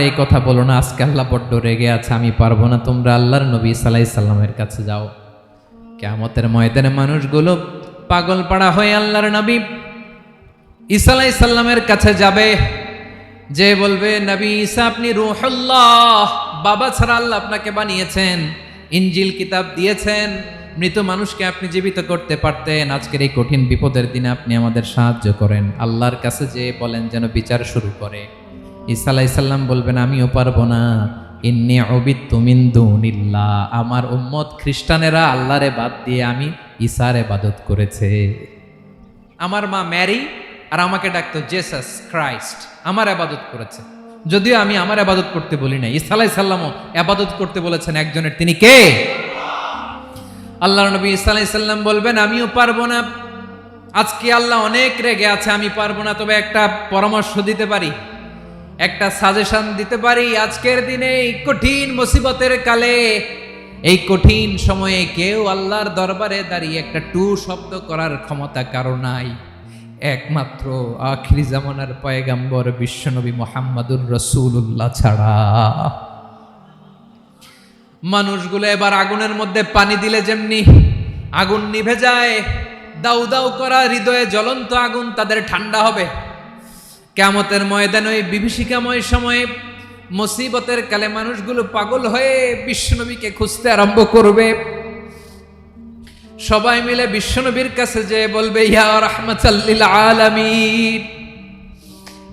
এই কথা বলো না, আজকে আল্লাহ বড্ড রেগে আছে, আমি পারবো না, তোমরা আল্লাহর নবী সাল্লাল্লাহু আলাইহি সাল্লামের কাছে যাও। কিয়ামতের ময়দানে মানুষগুলো পাগল পাড়া হয়ে আল্লাহর নবী ঈসা আলাইহিস সালামের কাছে যাবে, যে বলবে, নবী ঈসা আপনি রূহুল্লাহ, বাবা ছাড়া আল্লাহ আপনাকে বানিয়েছেন, ইনজিল কিতাব দিয়েছেন, মৃত মানুষকে আপনি জীবিত করতে পারতেন, আজকের এই কঠিন বিপদের দিনে আপনি আমাদের সাহায্য করেন। আল্লাহর কাছে যে বলেন যেন বিচার শুরু করে। ঈসা আলাইহিস সালাম বলবেন, আমিও পারবো না, ইন্নী উবিদতু মিন দুনিল্লাহ, আমার উম্মত খ্রিস্টানেরা আল্লাহরে বাদ দিয়ে আমি ঈসার ইবাদত করেছে। আমার মা ম্যারি আর আমাকে ডাকতো জেসাস ক্রাইস্ট, আমার ইবাদত করেছে, যদিও আমি আমার ইবাদত করতে বলি না। ঈসা আলাইহিস সালামও ইবাদত করতে বলেছেন একজনের, তিনি কে? আল্লাহর নবী ঈসা আলাইহিস সালাম বলবেন, আমিও পারবো না, আজকে আল্লাহ অনেক রেগে আছে, আমি পারবো না, তবে একটা পরামর্শ দিতে পারি, একটা সাজেশন দিতে পারি। আজকের দিনে এই কঠিন মুসিবতের কালে, এই কঠিন সময়ে কেউ আল্লাহর দরবারে দাঁড়িয়ে একটা টু শব্দ করার ক্ষমতা কারো নাই, একমাত্র আখিরি জামানার পয়গাম্বর বিশ্বনবী মুহাম্মদুর রাসূলুল্লাহ ছাড়া। মানুষগুলো এবার আগুনের মধ্যে পানি দিলে যেমনি আগুন নিভে যায়, দাউ দাউ করা হৃদয়ে জ্বলন্ত আগুন তাদের ঠান্ডা হবে। কিয়ামতের ময়দানে ওই বিভীষিকাময় সময়ে মুসিবতের কালে মানুষগুলো পাগল হয়ে বিশ্বনবীকে খুঁজতে আরম্ভ করবে। সবাই মিলে বিশ্বনবীর কাছে যে বলবে, ইয়া রাহমাতাল লিল আলামিন,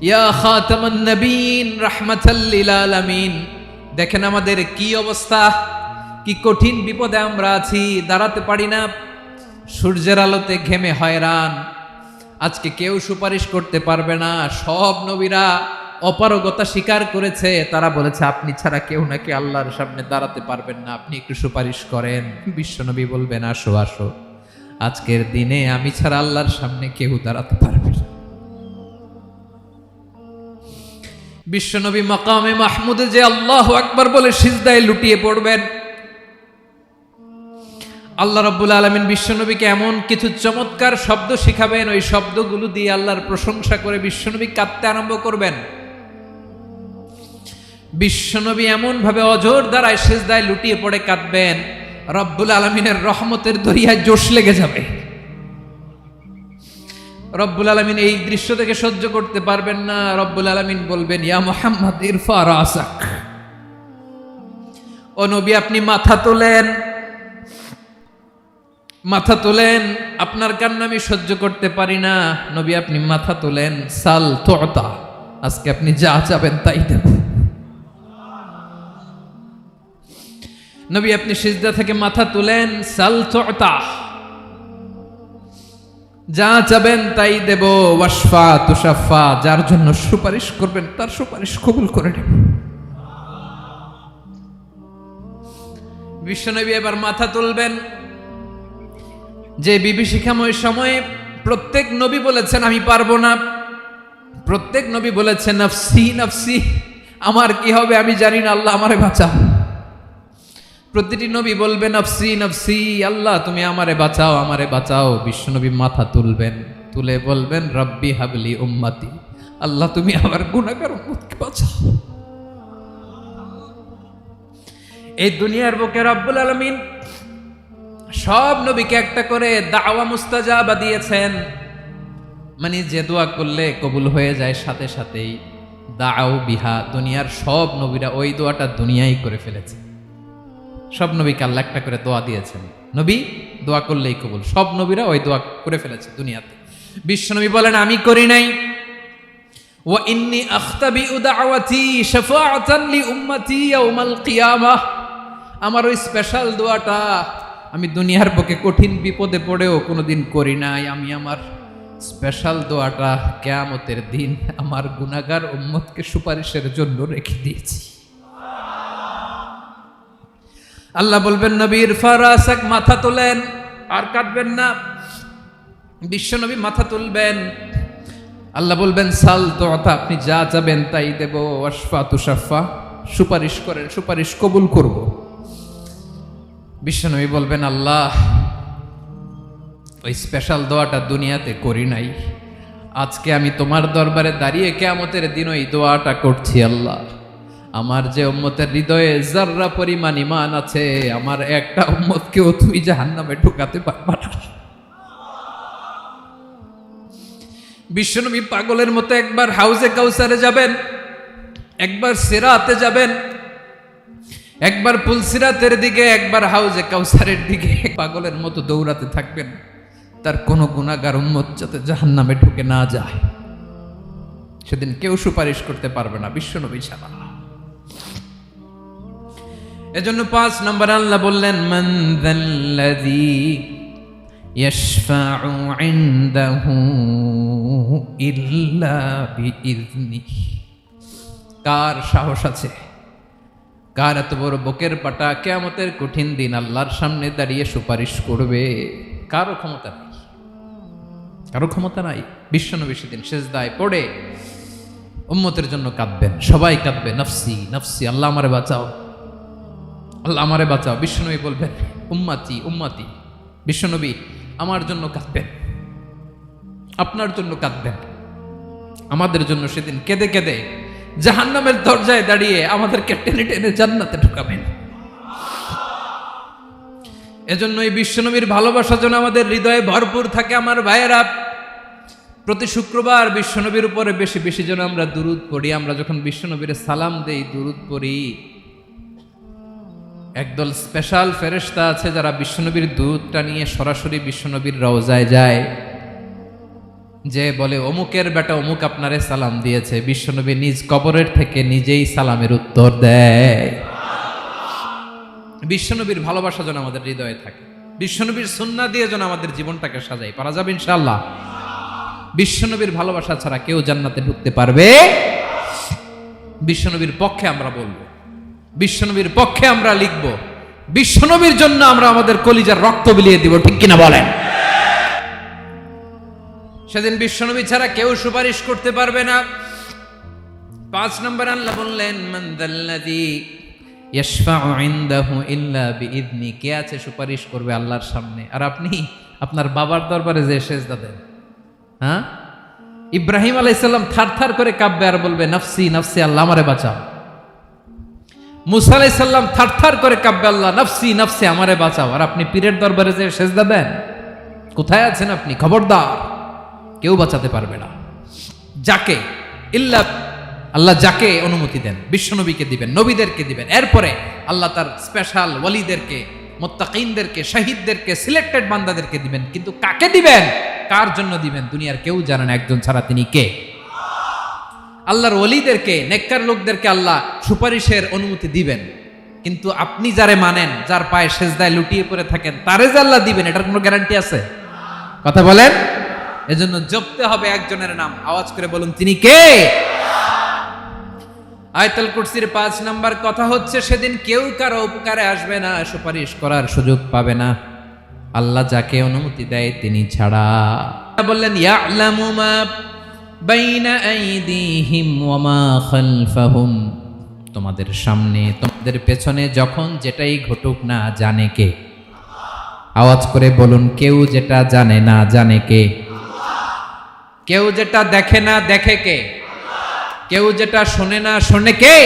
ইয়া খাতামান নবীন, রাহমাতাল লিল আলামিন, দেখেন আমাদের কি অবস্থা, কি কঠিন বিপদে আমরা আছি, দাঁড়াতে পারি না, সূর্যের আলোতে ঘেমে হয়রান, আজকে কেউ সুপারিশ করতে পারবে না। সব নবীরা অপারগতা স্বীকার করেছে, তারা বলেছে আপনি ছাড়া কেউ নাকি আল্লাহর সামনে দাঁড়াতে পারবেন না, আপনি একটু সুপারিশ করেন। বিশ্বনবী বলবেন, আসো আসো, আজকের দিনে আমি ছাড়া আল্লাহর সামনে কেউ দাঁড়াতে পারবে না। বিশ্বনবী মাকামে মাহমুদে যে আল্লাহু আকবার বলে সিজদায় লুটিয়ে পড়বেন। আল্লাহ রাব্বুল আলামিন বিশ্বনবীকে এমন কিছু চমৎকার শব্দ শিখাবেন, ওই শব্দগুলো দিয়ে আল্লাহর প্রশংসা করে বিশ্বনবী কাঁদতে আরম্ভ করবেন। বিশ্বনবী এমন ভাবে অজর দ্বারায় সিজদায় লুটিয়ে পড়ে কাঁদবেন, রব্বুল আলামিনের রহমতের দরিয়ায় জোশ লেগে যাবে। রব্বুল আলামিন এই দৃশ্য থেকে সহ্য করতে পারবেন না। রব্বুল আলামিন বলবেন, ইয়া মুহাম্মদ ইরফা রাসাক, ও নবী আপনি মাথা তোলেন, মাথা তোলেন, আপনার কান্না আমি সহ্য করতে পারি না। নবী আপনি মাথা তোলেন, সাল তুতা, আজকে আপনি যা চাবেন তাই দেব। নবী আপনি সিজদা থেকে মাথা তুলেন, সাল তুতা, যা চাবেন তাই দেব। ওয়াশফা তুশাফা, যার জন্য সুপারিশ করবেন তার সুপারিশ কবুল করে নেব। বিশ্বনবী এবার মাথা তুলবেন। যে বিভীষিকাময় সময়ে প্রত্যেক নবী বলেছেন আমি পারবো না, প্রত্যেক নবী বলেছেন নফসি নফসি, আমার কি হবে আমি জানি না, আল্লাহ আমারে বাঁচাও। প্রতিটি নবী বলবেন নফসি নফসি, আল্লাহ তুমি আমারে বাঁচাও, আমারে বাঁচাও। বিশ্বনবী মাথা তুলবেন, তুলে বলবেন রব্বি হাবলি উম্মতি, আল্লাহ তুমি আমার গুনাহগার উম্মতকে বাঁচাও। এই দুনিয়ার বুকে রব্বুল আলামিন সব নবীকে একটা করে দাওয়া মুস্তাজাবা দিয়েছেন, মানে যে দোয়া করলে কবুল হয়ে যায় সাথে সাথেই। দাও বিহা, দুনিয়ার সব নবীরা ওই দোয়াটা দুনিয়ায় করে ফেলেছে। সব নবীকে আল্লাহ একটা করে দোয়া দিয়েছেন, নবী দোয়া করলেই কবুল, সব নবীরা ওই দোয়া করে ফেলেছে দুনিয়াতে। বিশ্বনবী বলেন আমি করি নাই। ওয়া ইন্নী আখতাবিউ দাওয়াতি শাফাআতান লি উম্মতি ইয়াউমাল কিয়ামাহ, আমার ওই স্পেশাল দোয়াটা আমি দুনিয়ার বুকে কঠিন বিপদে পড়েও কোনোদিন করি নাই। আমি আমার স্পেশাল দোয়াটা কিয়ামতের দিন আমার গুনাহগার উম্মতকে সুপারিশের জন্য রেখে দিয়েছি। আল্লাহ বলবেন নবী ইরফা রাসাক, মাথা তোলেন, আর কাঁদবেন না। বিশ্বনবী মাথা তুলবেন, আল্লাহ বলবেন সাল তুতা, আপনি যা চাবেন তাই দেব। ওয়াশফা তুশাফা, সুপারিশ করেন, সুপারিশ কবুল করব। বিশ্বনবী বলবেন আল্লাহ ওই স্পেশাল দোয়াটা দুনিয়াতে করি নাই, আজকে আমি তোমার দরবারে দাঁড়িয়ে কিয়ামতের দিন ওই দোয়াটা করছি। আল্লাহ আমার যে উম্মতের হৃদয়ে যাররা পরিমাণ ঈমান আছে, আমার একটা উম্মতকেও তুই জাহান্নামে ঢুকাতে পারবা না। বিশ্বনবী পাগলের মতো একবার হাউজে কাউসারে যাবেন, একবার সিরাতে যাবেন, একবার পুলসিরাতের দিকে, একবার হাউজে কাউসারের দিকে পাগলের মতো দৌড়াতে থাকবেন, তার কোন গুনাহগার উম্মত যাতে জাহান্নামে ঢুকে না যায়। সেদিন কেউ সুপারিশ করতে পারবে না বিশ্বনবী ছাড়া। এজন্য 5 নম্বর আল্লাহ বললেন, মান যাল্লাযী ইয়াশফাউ ইনদাহু ইল্লা বিইযনিহি। কার সাহস আছে, কার এত বড় বুকের পাটা কিয়ামতের কঠিন দিন আল্লাহর সামনে দাঁড়িয়ে সুপারিশ করবে? কারো ক্ষমতা নাই, কারো ক্ষমতা নাই। বিশ্বনবী সেদিন সিজদায় পড়ে উম্মতের জন্য কাঁদবেন, সবাই কাঁদবে, নফসি নফসি, আল্লাহ আমারে বাঁচাও, আল্লাহ আমারে বাঁচাও। বিশ্বনবী বলবেন উম্মতি উম্মতি। বিশ্বনবী আমার জন্য কাঁদবেন, আপনার জন্য কাঁদবেন, আমাদের জন্য সেদিন কেঁদে কেঁদে জাহান্নামের দরজায় দাঁড়িয়ে আমাদেরকে টেনে টেনে জান্নাতে ঢুকাবেন। এজন্য এই বিশ্বনবীর ভালোবাসা যেন আমাদের হৃদয়ে ভরপুর থাকে। আমার ভাইয়েরা, প্রতি শুক্রবার বিশ্বনবীর উপরে বেশি বেশি যেন আমরা দুরূদ পড়ি। আমরা যখন বিশ্বনবীর সালাম দেই, দুরূদ পড়ি, একদল স্পেশাল ফেরেশতা আছে যারা বিশ্বনবীর দুরূদটা নিয়ে সরাসরি বিশ্বনবীর রওজায় যায়, যে বলে অমুকের বেটা অমুক আপনারে সালাম দিয়েছে। বিশ্বনবী নিজ কবরের থেকে নিজেই সালামের উত্তর দেয়। বিশ্বনবীর ভালোবাসা যেন আমাদের হৃদয়ে থাকে, বিশ্বনবীর সুন্নাহ দিয়ে যেন আমাদের জীবনটাকে সাজাই। পারা যাবে ইনশাআল্লাহ। বিশ্বনবীর ভালোবাসা ছাড়া কেউ জান্নাতে ঢুকতে পারবে? বিশ্বনবীর পক্ষে আমরা বলবো, বিশ্বনবীর পক্ষে আমরা লিখবো, বিশ্বনবীর জন্য আমরা আমাদের কলিজার রক্ত বিলিয়ে দিব, ঠিক কিনা বলেন? সেদিন বিশ্বনবী ছাড়া কেউ সুপারিশ করতে পারবে না। 5 নম্বর আল্লাহ বললেন, মান যাল্লাযী ইয়াশফাউ ইনদাহু ইল্লা বিইযনি। কে আছে সুপারিশ করবে আল্লাহর সামনে? আর আপনি আপনার বাবার দরবারে যে সেজদা দেন, হ্যাঁ, ইব্রাহিম আলাইহিস সালাম থারথার করে কাঁপবে আর বলবে নফসি নফসি, আল্লাহ আমারে বাঁচাও। মুসা আলাইহিস সালাম থারথার করে কাঁপবে, আল্লাহ নফসি নফসি, আমারে বাঁচাও। আর আপনি পীরের দরবারে যে সেজদা দেন, কোথায় আছেন আপনি? খবরদার, কেউ বাঁচাতে পারবে না। যাকে ইল্লা আল্লাহ যাকে অনুমতি দেন, বিশ্বনবীকে দিবেন, নবীদেরকে দিবেন, এরপরে আল্লাহ তার স্পেশাল ওয়ালিদেরকে, মুত্তাকিনদেরকে, শহীদদেরকে, সিলেক্টেড বান্দাদেরকে দিবেন। কিন্তু কাকে দিবেন, কার জন্য দিবেন, দুনিয়ার কেউ জানে না। একজন ছাড়া, তিনি কে? আল্লাহর ওয়ালিদেরকে, নেককার লোকদেরকে আল্লাহ সুপারিশের অনুমতি দিবেন। কিন্তু আপনি যারে মানেন, যার পায়ে সেজদায় লুটিয়ে পড়ে থাকেন, তারে যে আল্লাহ দিবেন, এটার কোনো গ্যারান্টি আছে? কথা বলেন। এজন্য জপতে হবে একজনের নাম, আওয়াজ করে বলুন, তিনি কে? আয়াতুল কুরসির 5 নাম্বার কথা হচ্ছে, সেদিন কেউ কারো উপকারে আসবে না, সুপারিশ করার সুযোগ পাবে না, আল্লাহ যাকে অনুমতি দেয় তিনি ছাড়া। বললেন, ইয়ালামু মা বাইনা আইদিহিম ওয়া মা খালফাহুম। তোমাদের সামনে, তোমাদের পেছনে যখন যেটাই ঘটুক না, জানে কে? আওয়াজ করে বলুন, কেউ যেটা জানে না, জানে কে? কেউ যেটা দেখে না, দেখে কে? কেউ যেটা শোনে না, শোনে কে?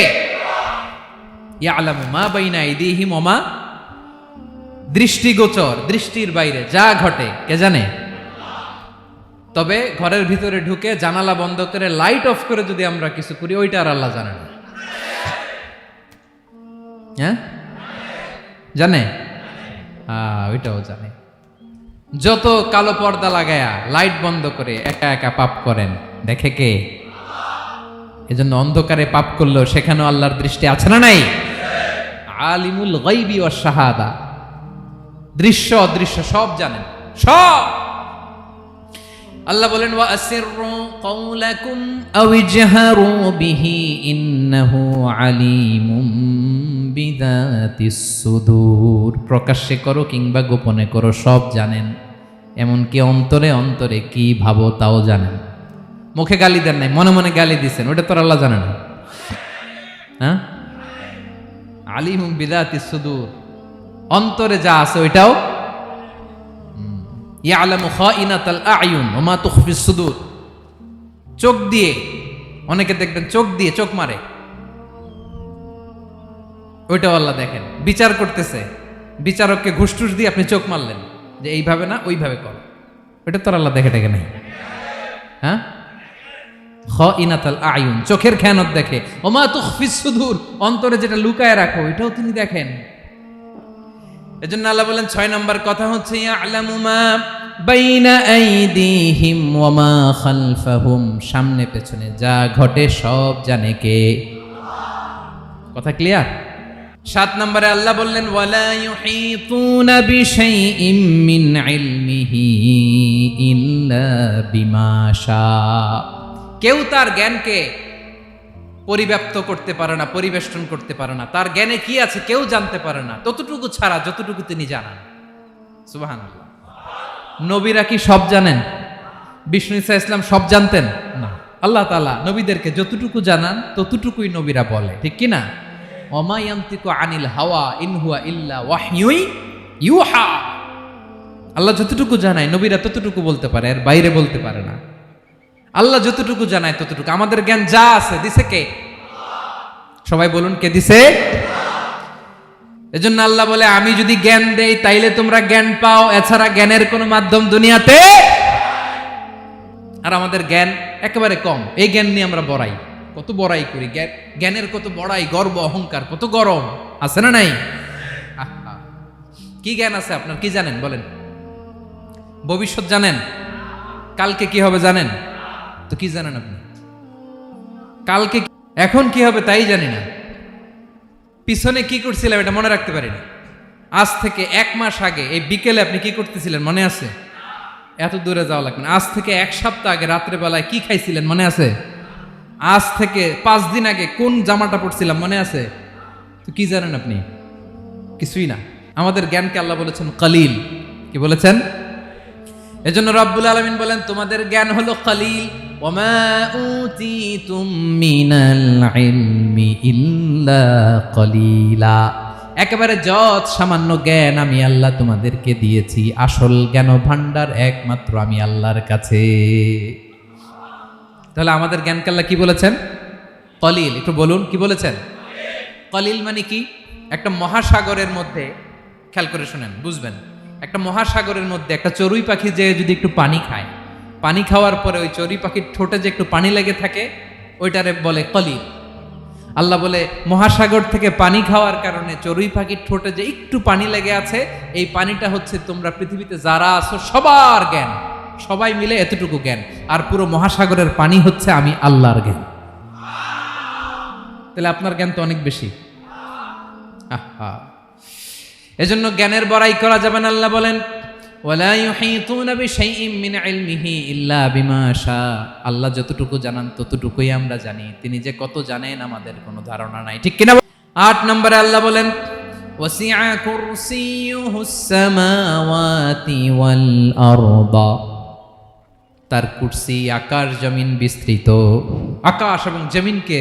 ইয়ালামু মা বাইনা আইদিহিম ওয়া মা, দৃষ্টিগোচর, দৃষ্টির বাইরে যা ঘটে কে জানে? তবে ঘরের ভিতরে ঢুকে জানালা বন্ধ করে লাইট অফ করে যদি আমরা কিছু করি, ওইটা আর আল্লাহ জানে না। হ্যাঁ, জানে? ওইটাও জানে। যত কালো পর্দা লাগায়া লাইট বন্ধ করে একা একা পাপ করেন, দেখে কে? এজন্য অন্ধকারে পাপ করলেও সেখানেও আল্লাহর দৃষ্টি আছে না নাই? আলিমুল গায়বি ওয়াশ শাহাদা, দৃশ্য অদৃশ্য সব জানেন, সব। আল্লাহ বলেন, ওয়া আসিররু কাওলাকুম আও ইজহারু বিহি ইন্নাহু আলিমুম বিযাতিস সুদূর। প্রকাশ্যে করো কিংবা গোপনে করো, সব জানেন। এমনকি অন্তরে অন্তরে কি ভাবো তাও জানেন। মুখে গালি দেন নাই, মনে মনে গালি দিছেন, ওটা তো আল্লাহ জানে না। হ্যাঁ, আলিমুম বিযাতিস সুদূর, অন্তরে যা আছে ওইটাও। ইয়ালামু খাইনাতাল আয়ুন ওয়া মা তুখফিস সুদূর। চোখ দিয়ে, অনেকে দেখবেন চোখ দিয়ে চোখ মারে, ওইটাও আল্লাহ দেখেন, বিচার করতেছে, বিচারককে ঘুষ টুস দিয়ে আপনি চোখ মারলেন যে এইভাবে না ওইভাবে করো, ওইটা তো আল্লাহ দেখে নাই। হ্যাঁ, খাইনাতুল আয়ুন, চোখের খেয়ানত দেখে, ওমা তুখফিস সুদূর, অন্তরে যেটা লুকায় রাখো এটাও তিনি দেখেন। এজন্য আল্লাহ বলেন 6 নম্বর কথা হচ্ছে ইয়ালামু মা বাইনা আইদিহিম ওয়া মা খালফাহুম, সামনে পেছনে যা ঘটে সব জানে কে? কথা ক্লিয়ার? 7 নম্বরে আল্লাহ বললেন ওয়ালা ইউহিতুনা বিশাইইম মিন ইলমিহি ইল্লা বিমা শা, কেউ তার জ্ঞানকে পরিব্যাপ্ত করতে পারে না, পরিবেষ্টন করতে পারে না, তার জ্ঞানে কি আছে কেউ জানতে পারে না ততটুকু ছাড়া যতটুকু তিনি জানান। সুবহানাল্লাহ। নবীরা কি সব জানেন? বিষ্ণু ঈসা ইসলাম সব জানতেন না। আল্লাহ তাআলা নবীদেরকে যতটুকু জানান ততটুকুই নবীরা বলে, ঠিক কি না? ওমা ইয়ানতিকু আনিল হাওয়া ইন হুয়া ইল্লা ওয়াহয়ুন ইউহা, আল্লাহ যতটুকু জানায় নবীরা ততটুকু বলতে পারে, এর বাইরে বলতে পারে না। আল্লাহ যতটুকু জানায় ততটুকু। আমাদের জ্ঞান যা আছে দিছে কে? সবাই বলুন, কে দিছে? এজন্য আল্লাহ বলে আমি যদি জ্ঞান দেই তাইলে তোমরা জ্ঞান পাও, এছাড়া জ্ঞানের কোনো মাধ্যম দুনিয়াতে। আর আমাদের জ্ঞান একেবারে কম, এই জ্ঞান নিয়ে আমরা বড়াই, কত বড়াই করি, জ্ঞানের কত বড়াই, গর্ব অহংকার, কত গরম আছে না নাই? কি জ্ঞান আছে আপনার? কি জানেন বলেন? ভবিষ্যৎ জানেন? কালকে কি হবে জানেন? তো কি জানেন আপনি? কালকে এখন কি হবে তাই জানি না, পিছনে কি করছিলাম এটা মনে রাখতে পারি না। আজ থেকে 1 মাস আগে এই বিকেলে আপনি কি করতেছিলেন মনে আছে? এত দূরে যাওয়া লাগবে না। আজ থেকে 1 সপ্তাহ আগে রাত্রে বেলায় কি খাইছিলেন মনে আছে? আজ থেকে 5 দিন আগে কোন জামাটা পরছিলাম মনে আছে? তো কি জানেন আপনি? কিছুই না। আমাদের জ্ঞানকে আল্লাহ বলেছেন কলিল। কি বলেছেন? এজন্য রব্বুল আলামিন বলেন তোমাদের জ্ঞান হলো কলিল। ওমা উতিতুম মিনাল ইলমি ইল্লা কলিলা, একেবারে যত সামান্য জ্ঞান আমি আল্লাহ তোমাদেরকে দিয়েছি, আসল জ্ঞান ভান্ডার একমাত্র আমি আল্লাহর কাছে। তাহলে আমাদের জ্ঞানকে আল্লাহ কি বলেছেন? কলিল। একটু বলুন কি বলেছেন? কলিল মানে কি? একটা মহাসাগরের মধ্যে, খেয়াল করে শুনেন বুঝবেন, একটা মহাসাগরের মধ্যে একটা চড়ুই পাখি যে যদি একটু পানি খায়, পানি খাওয়ার পরে ওই চড়ুই পাখির ঠোঁটে যে একটু পানি লেগে থাকে ওইটারে বলে কলিল। আল্লাহ বলে মহাসাগর থেকে পানি খাওয়ার কারণে চড়ুই পাখির ঠোঁটে যে একটু পানি লেগে আছে, এই পানিটা হচ্ছে তোমরা পৃথিবীতে যারা আছো সবার জ্ঞান, সবাই মিলে এতটুকু জ্ঞান, আর পুরো মহাসাগরের পানি হচ্ছে আমি আল্লাহর জ্ঞান। তাহলে আপনার জ্ঞান তো অনেক বেশি। এজন্য জ্ঞানের বড়াই করা যাবে না। আল্লাহ বলেন ওয়ালা ইউহিতুনা বিশাইইম মিন ইলমিহি ইল্লা বিমা শা, আল্লাহ যতটুকু জানান ততটুকুই আমরা জানি, তিনি যে কত জানেন আমাদের কোনো ধারণা নাই, ঠিক কিনা? 8 নম্বরে আল্লাহ বলেন ওয়াসিআ কুরসিয়ুহুস সামাওয়াতি ওয়াল আরদা, তার কুরসি আকাশ জমিন বিস্তৃত, আকাশ এবং জমিনকে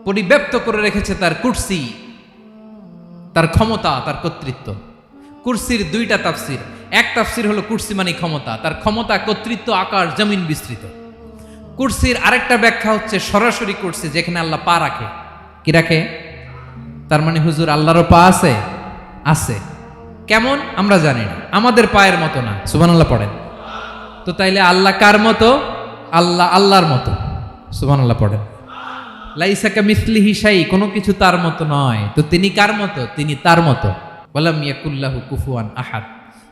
পরিব্যাপ্ত করে রেখেছে তার কুরসি, তার ক্ষমতা, তার কর্তৃত্ব। কুরসির 2টা তাফসির। এক তাফসির হলো কুরসি মানে ক্ষমতা, তার ক্ষমতা কর্তৃত্ব আকাশ জমিন বিস্তৃত। কুরসির আরেকটা ব্যাখ্যা হচ্ছে সরাসরি কুরসি, যেখানে আল্লাহ পা রাখে। কি রাখে? তার মানে হুজুর আল্লাহরও পা আছে? আছে। কেমন আমরা জানি না, আমাদের পায়ের মতো না। সুবহানাল্লাহ পড়েন তো। তাইলে আল্লাহ কার মতো? আল্লাহ আল্লাহর মতো। সুবহানাল্লাহ পড়েন। লাইসা কামিসলিহি শাই, কোনো কিছু তার মতো নয়। তো তিনি কার মতো? তিনি তার মতো। ওয়ালাম ইয়াকুল্লাহু কুফুয়ান আহাদ।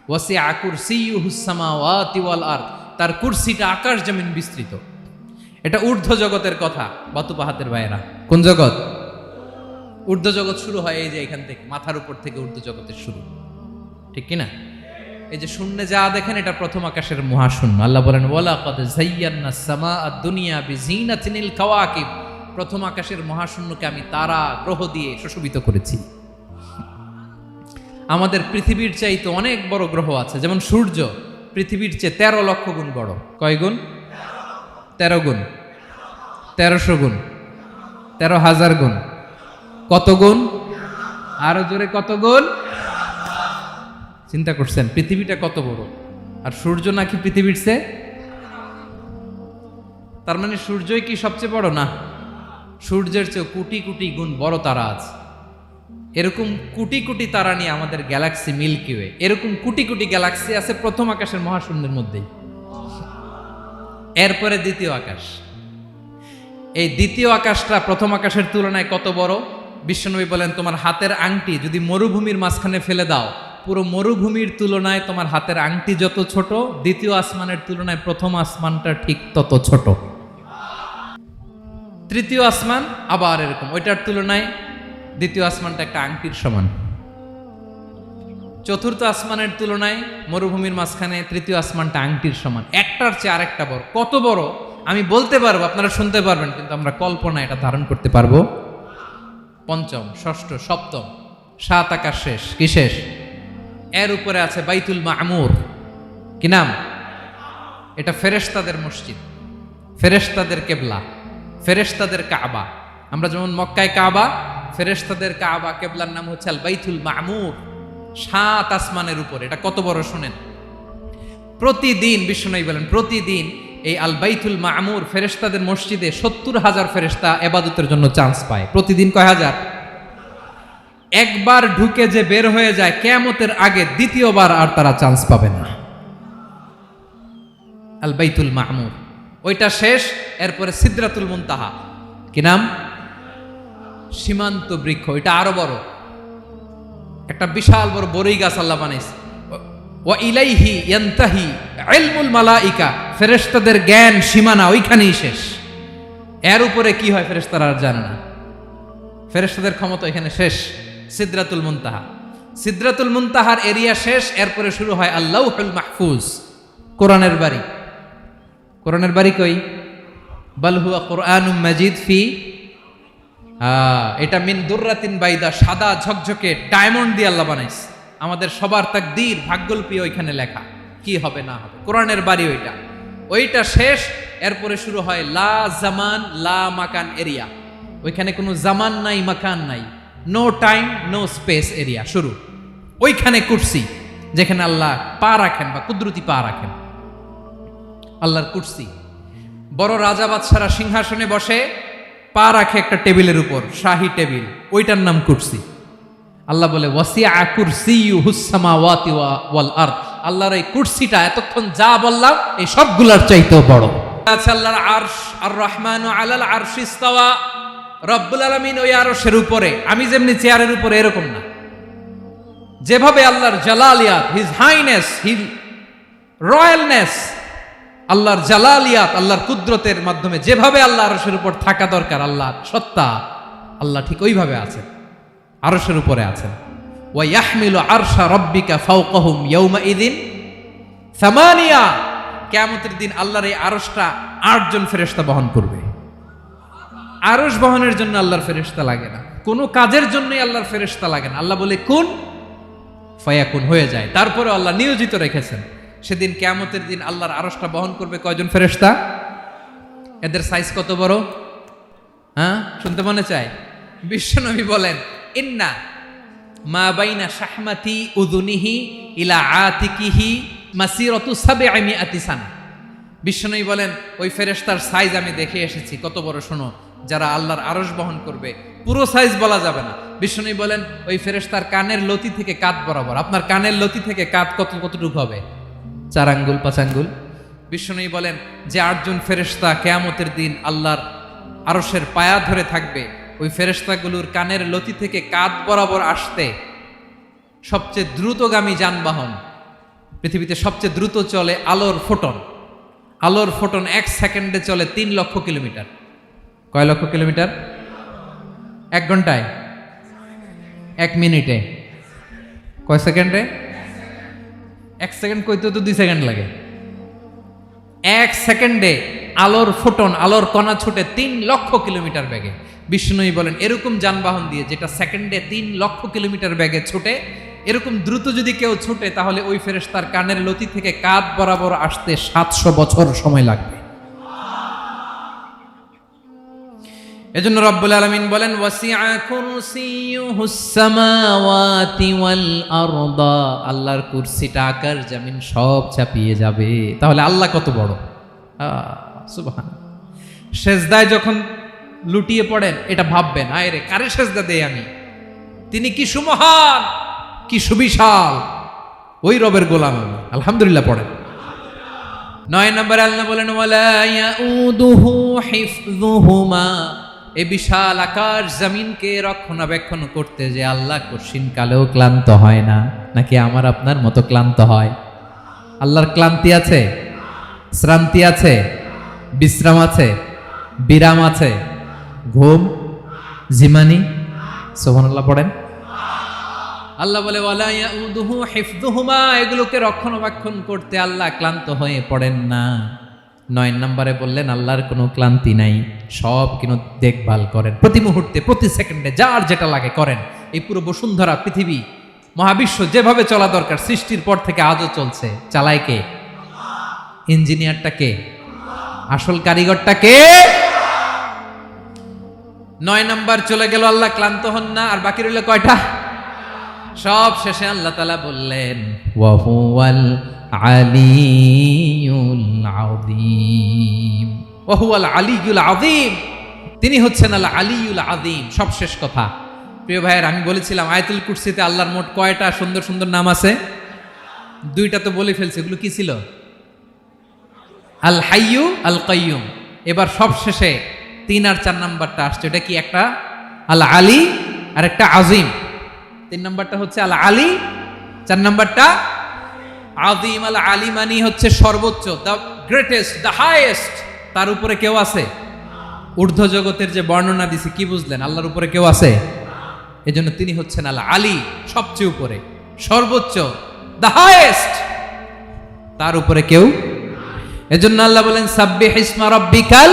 ওয়াসিআ কুরসিয়ুহুস সামাওয়াতি ওয়াল আরদ, তার কুরসিটা আকাশ জমিন বিস্তৃত। এটা ঊর্ধ্ব জগতের কথা বাতুপাহাতের ভাইয়েরা। কোন জগৎ? ঊর্ধ্ব জগৎ শুরু হয় এই যে এখান থেকে, মাথার উপর থেকে ঊর্ধ্ব জগতের শুরু, ঠিক কি না? এই যে শূন্যে যা দেখেন এটা প্রথম আকাশের মহাশূন্য। আল্লাহ বলেন ওয়ালাকাদ যায়্যানাস সামাআদ দুনিয়া বিজিনাতিল কাওয়াকিব, প্রথম আকাশের মহাশূন্যকে আমি তারা গ্রহ দিয়ে সুশোভিত করেছি। আমাদের পৃথিবীর চাইতে অনেক বড় গ্রহ আছে, যেমন সূর্য পৃথিবীর চেয়ে 13 লক্ষ গুণ বড়। কয় গুণ? 13 গুণ, 1300 গুণ, 13,000 গুণ। কত গুণ? আরো জোরে কত গুণ? চিন্তা করছেন পৃথিবীটা কত বড়, আর সূর্য নাকি পৃথিবীর চেয়ে? তার মানে সূর্যই কি সবচেয়ে বড়? না, সূর্যের চেয়ে কোটি কোটি গুণ বড় তারা আছে। এরকম কোটি কোটি তারা নিয়ে আমাদের গ্যালাক্সি মিল্কি ওয়ে, এরকম কোটি কোটি গ্যালাক্সি আছে প্রথম আকাশের মহাশূন্যের মধ্যেই। এরপরে দ্বিতীয় আকাশ। এই দ্বিতীয় আকাশটা প্রথম আকাশের তুলনায় কত বড়? বিশ্বনবী বলেন, তোমার হাতের আংটি যদি মরুভূমির মাঝখানে ফেলে দাও, পুরো মরুভূমির তুলনায় তোমার হাতের আংটি যত ছোট, দ্বিতীয় আসমানের তুলনায় প্রথম আসমানটা ঠিক তত ছোট। তৃতীয় আসমান আবার এরকম, ওইটার তুলনায় দ্বিতীয় আসমানটা একটা আংটির সমান। চতুর্থ আসমানের তুলনায় মরুভূমির মাঝখানে তৃতীয় আসমানটা আংটির সমান। একটার চেয়ে আরেকটা বড়। কত বড় আমি বলতে পারবো, আপনারা শুনতে পারবেন, কিন্তু আমরা কল্পনা এটা ধারণ করতে পারবো? পঞ্চম, ষষ্ঠ, সপ্তম, 7 আকাশ শেষ। কি শেষ? এর উপরে আছে বাইতুল মামুর। কি নাম? এটা ফেরেশতাদের মসজিদ, ফেরেশতাদের কেবলা, ফেরেশতাদের কাবা। আমরা যেমন মক্কায় কাবা, ফেরেশতাদের কাবা কেবলার নাম হচ্ছে আল বাইতুল মামুর। 7 আসমানের উপরে। এটা কত বড় শুনেন। প্রতিদিন বিশ্বনবী বলেন, প্রতিদিন এই আল বাইতুল মামুর ফেরেশতাদের মসজিদে 70,000 ফেরেশতা ইবাদতের জন্য চান্স পায়। প্রতিদিন কয় হাজার? একবার ঢুকে যে বের হয়ে যায় কিয়ামতের আগে দ্বিতীয়বার আর তারা চান্স পাবে না। আল বাইতুল মামুর ওইটা শেষ। এরপরে সিদরাতুল মুনতাহা। কি নাম? সীমান্ত বৃক্ষ। এটা আরো বড়, একটা বিশাল বড় বড়ই গাছ আল্লাহ বানাইছে। ওয়া ইলাইহি ইয়ানতাহি ইলমুল মালাইকা, ফেরেশতাদের জ্ঞান সীমানা ওইখানেই শেষ। এর উপরে কি হয় ফেরেশতারা আর জানে না। ফেরেশতাদের ক্ষমতা এখানে শেষ। সিদরাতুল মুনতাহা, সিদরাতুল মুনতাহার এরিয়া শেষ। এরপরে শুরু হয় আল্লাহুল মাহফুজ, কোরআনের বাড়ি। কোরআনের বাড়ি কই? বাল হুয়া কুরআনুম মাজিদ ফি, এটা মিন দুররাতিন বাইদা, সাদা ঝকঝকে ডায়মন্ড দিয়ে আল্লাহ বানাইছে। আমাদের সবার তাকদীর, ভাগ্যলিপি ওইখানে লেখা, কি হবে না হবে। কোরআনের বাড়ি ওইটা, ওইটা শেষ। এরপরে শুরু হয় লা জামান লা মাকান এরিয়া। ওইখানে কোনো জামান নাই, মাকান নাই, no time no space area শুরু। ওইখানে কুরসি, যেখানে আল্লাহ পা রাখেন বা কুদরতি পা রাখেন, আল্লাহর কুরসি। বড় রাজা বাদশারা সিংহাসনে বসে পা রাখে একটা টেবিলের উপর, শাহী টেবিল, ওইটার নাম কুরসি। আল্লাহ বলে ওয়াসিআ কুরসিয়ুহুস সামাওয়াতি ওয়াল আরদ। আল্লাহর এই কুরসিটা এতক্ষণ যা বললাম এই সবগুলোর চাইতেও বড়। আছে আল্লাহর আরশ, আর রহমানু আলাল আরশি ইস্তাওয়া। রব্বুল আলামিন ওই আরশের উপরে। আমি যেমনি চেয়ারের উপরে এরকম না। যেভাবে আল্লাহর জালালিয়াত, হিজ হাইনেস, হিজ রয়্যালনেস, আল্লাহর জালালিয়াত, আল্লাহর কুদরতের মাধ্যমে যেভাবে আল্লাহ আরশের উপর থাকা দরকার, আল্লাহর সত্তা, আল্লাহ ঠিক ওইভাবে আছেন, আরশের উপরে আছেন। ওয়া ইয়াহমিলু আরশা রাব্বিকা ফাওকাহুম ইয়াওমাইযিন সামানিয়া। কিয়ামতের দিন আল্লাহর এই আরশটা 8 জন ফেরেশতা বহন করবে। আরশ বহনের জন্য আল্লাহর ফেরেশতা লাগে না, কোনো কাজের জন্যই আল্লাহর ফেরেশতা লাগে না। আল্লাহ বলে কুন ফায়াকুন, হয়ে যায়। তারপরে আল্লাহ নিয়োজিত রেখেছেন। সেদিন কিয়ামতের দিন আল্লাহর আরশটা বহন করবে কয়জন ফেরেশতা? এদের সাইজ কত বড়? হ্যাঁ, শুনতে মনে চায়? বিশ্বনবী বলেন, ইন্না মা বাইনা শাহমাতি উযুনিহি ইলা আতিকিহি মাসিরাতু 700 সানা। বিশ্বনবী বলেন, ওই ফেরেশতার সাইজ আমি দেখে এসেছি। কত বড় শোনো, যারা আল্লাহর আরশ বহন করবে। পুরো সাইজ বলা যাবে না। বিশ্বনবী বলেন, ওই ফেরেশতার কানের লতি থেকে কাঁধ বরাবর। আপনার কানের লতি থেকে কাঁধ কতটুকু হবে? 4 আঙ্গুল 5 আঙ্গুল। বিশ্বনবী বলেন যে 8 জন ফেরেশতা কিয়ামতের দিন আল্লাহর আরশের পায়া ধরে থাকবে, ওই ফেরেশতাগুলোর কানের লতি থেকে কাঁধ বরাবর আসতে সবচেয়ে দ্রুতগামী যানবাহন, পৃথিবীতে সবচেয়ে দ্রুত চলে আলোর ফোটন। আলোর ফোটন 1 সেকেন্ডে চলে 3 লক্ষ কিলোমিটার। কয় লক্ষ কিলোমিটার? 1 ঘন্টায়? 1 মিনিটে? কয় সেকেন্ডে? 1 সেকেন্ড কইতে তো 2 সেকেন্ড লাগে। 1 সেকেন্ডে আলোর ফোটন, আলোর কণা ছুটে 3 লক্ষ কিলোমিটার বেগে। বিষ্ণুই বলেন, এরকম যানবাহন দিয়ে যেটা সেকেন্ডে 3 লক্ষ কিলোমিটার বেগে ছুটে, এরকম দ্রুত যদি কেউ ছুটে, তাহলে ওই ফেরেশতার কানের লতি থেকে কাঁধ বরাবর আসতে 700 বছর সময় লাগবে। এজন্য রব্বুল আলামিন বলেন, ওয়াসিআ কুরসিয়ুহুস সামাওয়াতি ওয়াল আরদা। আল্লাহর কুরসিটা আকাশ জমিন সব চাপিয়ে যাবে। তাহলে আল্লাহ কত বড়! সুবহানাল্লাহ। সেজদায় যখন লুটিয়ে পড়েন, এটা ভাববেন, আয় রে কারে সেজদা দেই আমি। তিনি কি সুমহান, কি সুবিশাল, ওই রবের গোলাম আমি। আলহামদুলিল্লাহ পড়েন। 9 নম্বরে আল্লাহ বলেন ওয়ালা ইয়াউদুহু হিফযুহুমা, এই বিশাল আকাশ জমিনকে রক্ষণাবেক্ষণ করতে যে আল্লাহ কঠিন কালেও ক্লান্ত হয় না। নাকি আমার আপনার মতো ক্লান্ত হয়? আল্লাহর ক্লান্তি আছে, শ্রান্তি আছে, বিশ্রাম আছে, বিরাম আছে, ঘুম, জিমানি? সুবহানাল্লাহ পড়েন। আল্লাহ বলে ওয়ালা ইয়াউদুহু হিফযুহুমা, এগুলোকে রক্ষণাবেক্ষণ করতে আল্লাহ ক্লান্ত হয়ে পড়েন না। 9 নম্বরে বললেন আল্লাহর কোনো ক্লান্তি নাই, সব কিন্তু দেখভাল করেন, প্রতি মুহূর্তে প্রতি সেকেন্ডে যার যেটা লাগে করেন। এই পুরো বসুন্ধরা, পৃথিবী, মহাবিশ্ব যেভাবে চলা দরকার সৃষ্টির পর থেকে আজও চলছে। চালায় কে? ইঞ্জিনিয়ারটা কে? আসল কারিগরটা কে? 9 নম্বর চলে গেল, আল্লাহ ক্লান্ত হন না। আর বাকি রইল কয়টা? সব শেষে আল্লাহ তাআলা বললেন ওয়া হুয়াল আলিয়ুল আযীম, ওয়া হুয়াল আলিয়ুল আযীম, তিনি হচ্ছেন আল আলিয়ুল আযীম। সব শেষ কথা। প্রিয় ভাইয়ের, আমি বলেছিলাম আয়াতুল কুরসিতে আল্লাহর মোট কয়টা সুন্দর সুন্দর নাম আছে? 2টা তো বলে ফেলছে। এগুলো কি ছিল? আল হাইয়ু, আল কাইয়ুম। এবার সব শেষে 3 আর 4 নাম্বারটা আসছে। এটা কি? একটা আল আলী আর একটা আযীম। 3 নাম্বারটা হচ্ছে আল আলী, 4 নাম্বারটা আযীম। আল আলী মানে হচ্ছে সর্বোচ্চ, দ্য গ্রেটেস্ট, দ্য হাইয়েস্ট। তার উপরে কেউ আছে? ঊর্ধ্ব জগতের যে বর্ণনা দিছি, কি বুঝলেন? আল্লাহর উপরে কেউ আছে? এজন্য তিনি হচ্ছেন আল আলী, সবচেয়ে উপরে, সর্বোচ্চ, দ্য হাইয়েস্ট। তার উপরে কেউ। এজন্য আল্লাহ বলেন সাব্বিহ ইসমা রাব্বিকাল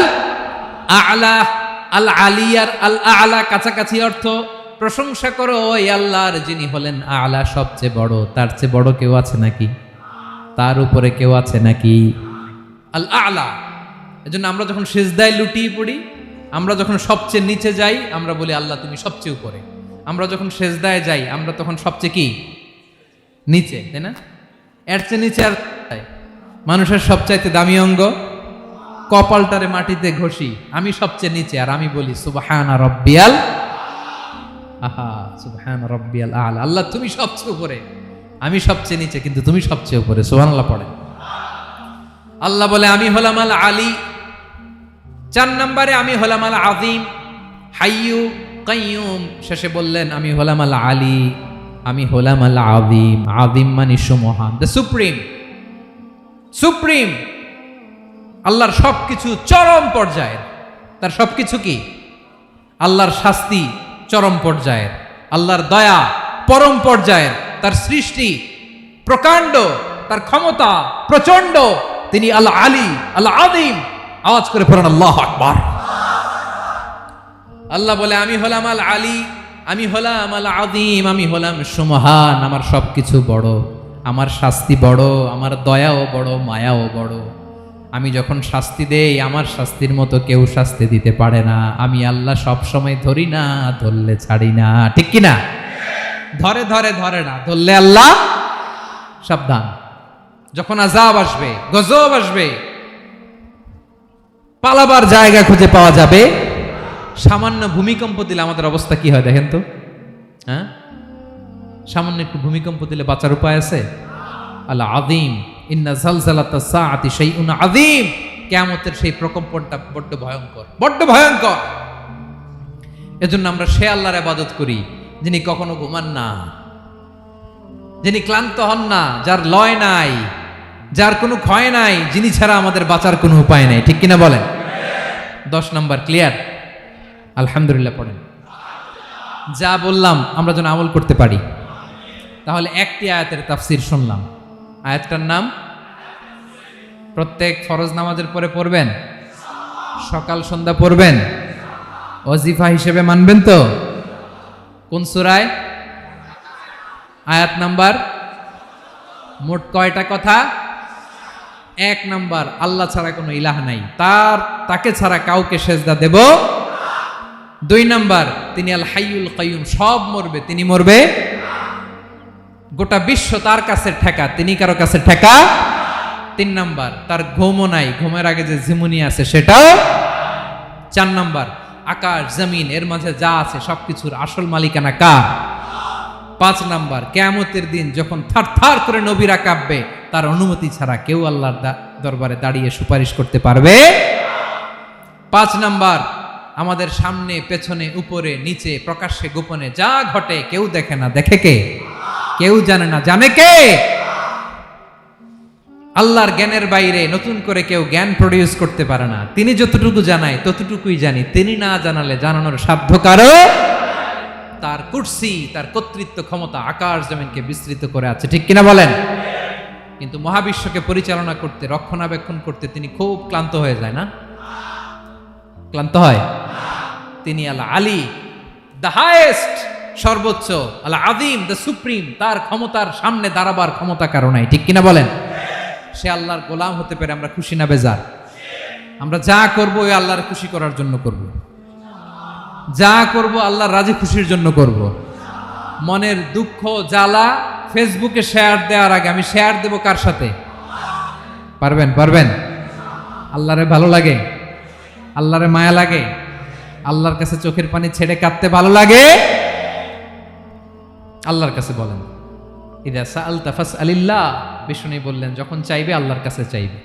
আ'লা। আল আলী আর আল আ'লা কাছাকাছি অর্থ। প্রশংসা করো ওই আল্লাহর যিনি হলেন আ'লা, সবচেয়ে বড়। তার চেয়ে বড় কেউ আছে নাকি? তার উপরে কেউ আছে নাকি? আল আ'লা। এজন্য আমরা যখন সিজদায় লুটিয়ে পড়ি, আমরা যখন সবচেয়ে নিচে যাই, আমরা বলি আল্লাহ তুমি সবচেয়ে উপরে। আমরা যখন সিজদায় যাই, আমরা তখন সবচেয়ে কি? নিচে, তাই না? এর চেয়ে নিচে আর মানুষের সবচাইতে দামি অঙ্গ কপালটারে মাটিতে ঘষি, আমি সবচেয়ে নিচে, আর আমি বলি সুবহানা রাব্বিয়াল, আহা সুবহানা রাব্বিয়াল আ'লা। আল্লাহ তুমি সবচেয়ে উপরে, আমি সবচেয়ে নিচে, কিন্তু তুমি সবচেয়ে উপরে। সুবহানাল্লাহ পড়ে। আল্লাহ বলে আমি হলাম আল আলী। 4 নম্বরে আমি হলাম আল আযীম, হাইয়ু কাইয়ুম। শেষে বললেন আমি হলাম আল আলী, আমি হলাম আল আযীম। আযীম মানে সুমহান, দ্য সুপ্রিম। সুপ্রিম। আল্লাহর সবকিছু চরম পর্যায়ের। তার সবকিছু কি? আল্লাহর শাস্তি চরম পর্যায়ের, আল্লাহর দয়া পরম পর্যায়ের, তার সৃষ্টি প্রকাণ্ড, তার ক্ষমতা প্রচন্ড। তিনি আল আলী, আল আযীম। আওয়াজ করে পড়েন আল্লাহু আকবার। আল্লাহ বলে আমি হলাম আল আলী, আমি হলাম আল আযীম, আমি হলাম সুমহান। আমার সবকিছু বড়, আমার শাস্তি বড়, আমার দয়াও বড়, মায়াও বড়। আমি যখন শাস্তি দেই, আমার শাস্তির মতো কেউ শাস্তি দিতে পারে না। আমি আল্লাহ সব সময় ধরি না, ধরলে ছাড়ি না। ঠিক কি না? ধরে ধরে ধরে না, ধরলে আল্লাহ সাবধান। যখন আযাব আসবে, গজব আসবে, পালাবার জায়গা খুঁজে পাওয়া যাবে। সামান্য ভূমিকম্প দিলে আমাদের অবস্থা কি হয় দেখেন তো? হ্যাঁ, সামান্য একটু ভূমিকম্প দিলে বাঁচার উপায় আছে? আল আযীম, ইন্না জালজালাতাস সাআতি শাইউন আযীম। কিয়ামতের সেই প্রকম্পনটা বড্ড ভয়ঙ্কর, বড্ড ভয়ঙ্কর। এজন্য আমরা সে আল্লাহর ইবাদত করি যিনি কখনো ঘুমান না, যিনি ক্লান্ত হন না, যার লয় নাই, যার কোনো ক্ষয় নাই, যিনি ছাড়া আমাদের বাঁচার কোনো উপায় নাই। ঠিক কিনা বলেন? 10 নম্বর ক্লিয়ার? আলহামদুলিল্লাহ পড়েন। যা বললাম আমরা যেন আমল করতে পারি। তাহলে একটি আয়াতের তাফসীর শুনলাম। আয়াতটার নাম প্রত্যেক ফরজ নামাজের পরে পড়বেন, সকাল সন্ধ্যা পড়বেন, ওয়াজিফা হিসেবে মানবেন তো? কোন সূরায়? আয়াত নাম্বার? মোট কয়টা কথা? 1 নাম্বার, আল্লাহ ছাড়া কোনো ইলাহ নাই, তাকে ছাড়া কাউকে সেজদা দেব। 2 নাম্বার, তিনি আল হাইয়ুল কাইয়ুম, সব মরবে, তিনি মরবে। গোটা বিশ্ব তার কাছে ঠেকা, তিনি কারো কাছে ঠেকা। 3 নাম্বার, তার ঘুমও নাই, ঘুমের আগে যে ঝিমুনি আছে সেটাও। 4 নাম্বার, আকাশ জমিন এর মাঝে যা আছে সবকিছুর আসল মালিকানা কার? 5 নাম্বার, কিয়ামতের দিন যখন থারথার করে নবীরা কাঁপবে, তার অনুমতি ছাড়া কেউ আল্লাহর দরবারে দাঁড়িয়ে সুপারিশ করতে পারবে। 5 নাম্বার, আমাদের সামনে পেছনে উপরে নিচে প্রকাশ্যে গোপনে যা ঘটে কেউ দেখে না, দেখে কে? কেউ জানে না, জানে কে? আল্লাহর জ্ঞানের বাইরে নতুন করে কেউ জ্ঞান প্রডিউস করতে পারে না। তিনি যতটুকু জানায় ততটুকুই জানি, তিনি না জানালে জানানোর সাধ্য কারো। তার কুরসি, তার কর্তৃত্ব ক্ষমতা আকাশ জমিনকে বিস্তৃত করে আছে, ঠিক কিনা বলেন? কিন্তু মহাবিশ্বকে পরিচালনা করতে, রক্ষণাবেক্ষণ করতে তিনি খুব ক্লান্ত হয়ে যায় না? ক্লান্ত হয়? তিনি আল আলী, দ্য হাইয়েস্ট, সর্বোচ্চ, আল আযীম, দ্য সুপ্রিম, তার ক্ষমতার সামনে দাঁড়াবার ক্ষমতা কারো নাই, ঠিক কিনা বলেন? সে আল্লাহর গোলাম হতে পেরে আমরা খুশি না বেজার? আমরা যা করব ওই আল্লাহর খুশি করার জন্য করব, যা করব আল্লাহর রাজি খুশির জন্য করব। মনের দুঃখ জ্বালা ফেসবুকে শেয়ার দেওয়ার আগে আমি শেয়ার দেব কার সাথে? পারবেন? পারবেন? আল্লাহরে ভালো লাগে, আল্লাহরে মায়া লাগে, আল্লাহর কাছে চোখের পানি ছেড়ে কাঁদতে ভালো লাগে? আল্লাহর কাছে বলেন, ইদা সাআলতা ফাসআলিল্লাহ, বিষ্ণু বললেন যখন চাইবে আল্লাহর কাছে চাইবে।